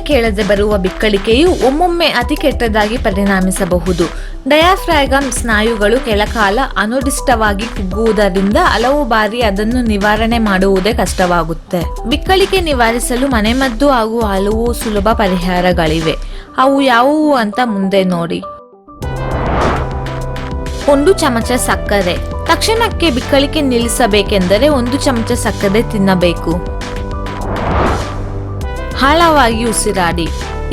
ಕೇಳದೆ ಬರುವ ಬಿಕ್ಕಳಿಕೆಯು ಒಮ್ಮೊಮ್ಮೆ ಅತಿ ಕೆಟ್ಟದಾಗಿ ಪರಿಣಮಿಸಬಹುದು. ಡಯಾಫ್ರಾಗಮ್ ಸ್ನಾಯುಗಳು ಕೆಲಕಾಲ ಅನುದಿಷ್ಟವಾಗಿ ಕುಗ್ಗುವುದರಿಂದ ಹಲವು ಬಾರಿ ಅದನ್ನು ನಿವಾರಣೆ ಮಾಡುವುದೇ ಕಷ್ಟವಾಗುತ್ತೆ. ಬಿಕ್ಕಳಿಕೆ ನಿವಾರಿಸಲು ಮನೆಮದ್ದು ಹಾಗೂ ಹಲವು ಸುಲಭ ಪರಿಹಾರಗಳಿವೆ. ಅವು ಯಾವುವು ಅಂತ ಮುಂದೆ ನೋಡಿ. 1 ಚಮಚ ಸಕ್ಕರೆ. ತಕ್ಷಣಕ್ಕೆ ಬಿಕ್ಕಳಿಕೆ ನಿಲ್ಲಿಸಬೇಕೆಂದರೆ 1 ಚಮಚ ಸಕ್ಕರೆ ತಿನ್ನಬೇಕು. ಆಳವಾಗಿ ಉಸಿರಾಡಿ.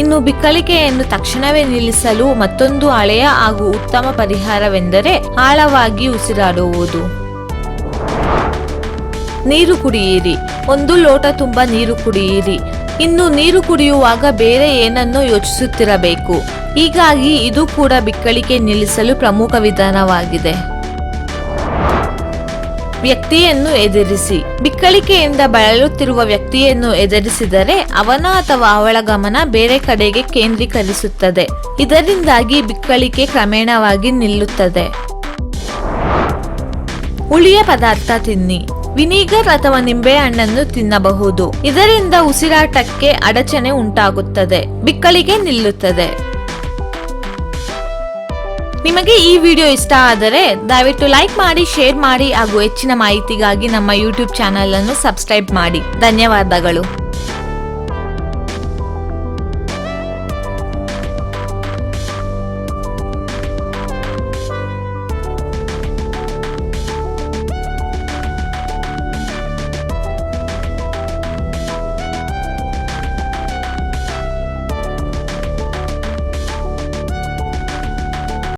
ಇನ್ನು ಬಿಕ್ಕಳಿಕೆಯನ್ನು ತಕ್ಷಣವೇ ನಿಲ್ಲಿಸಲು ಮತ್ತೊಂದು ಹಳೆಯ ಹಾಗೂ ಉತ್ತಮ ಪರಿಹಾರವೆಂದರೆ ಆಳವಾಗಿ ಉಸಿರಾಡುವುದು. ನೀರು ಕುಡಿಯಿರಿ. 1 ಲೋಟ ತುಂಬ ನೀರು ಕುಡಿಯಿರಿ. ಇನ್ನು ನೀರು ಕುಡಿಯುವಾಗ ಬೇರೆ ಏನನ್ನೋ ಯೋಚಿಸುತ್ತಿರಬೇಕು. ಹೀಗಾಗಿ ಇದು ಕೂಡ ಬಿಕ್ಕಳಿಕೆ ನಿಲ್ಲಿಸಲು ಪ್ರಮುಖ ವಿಧಾನವಾಗಿದೆ. ವ್ಯಕ್ತಿಯನ್ನು ಎದುರಿಸಿ. ಬಿಕ್ಕಳಿಕೆಯಿಂದ ಬಳಲುತ್ತಿರುವ ವ್ಯಕ್ತಿಯನ್ನು ಎದುರಿಸಿದರೆ ಅವನ ಅಥವಾ ಅವಳ ಗಮನ ಬೇರೆ ಕಡೆಗೆ ಕೇಂದ್ರೀಕರಿಸುತ್ತದೆ. ಇದರಿಂದಾಗಿ ಬಿಕ್ಕಳಿಕೆ ಕ್ರಮೇಣವಾಗಿ ನಿಲ್ಲುತ್ತದೆ. ಹುಳಿಯ ಪದಾರ್ಥ ತಿನ್ನಿ. ವಿನಿಗರ್ ಅಥವಾ ನಿಂಬೆಹಣ್ಣನ್ನು ತಿನ್ನಬಹುದು. ಇದರಿಂದ ಉಸಿರಾಟಕ್ಕೆ ಅಡಚಣೆ ಉಂಟಾಗುತ್ತದೆ, ಬಿಕ್ಕಳಿಕೆ ನಿಲ್ಲುತ್ತದೆ. ನಿಮಗೆ ಈ ವಿಡಿಯೋ ಇಷ್ಟ ಆದರೆ ದಯವಿಟ್ಟು ಲೈಕ್ ಮಾಡಿ, ಶೇರ್ ಮಾಡಿ ಹಾಗೂ ಹೆಚ್ಚಿನ ಮಾಹಿತಿಗಾಗಿ ನಮ್ಮ ಯೂಟ್ಯೂಬ್ ಚಾನೆಲ್ ಅನ್ನು ಸಬ್ಸ್ಕ್ರೈಬ್ ಮಾಡಿ. ಧನ್ಯವಾದಗಳು.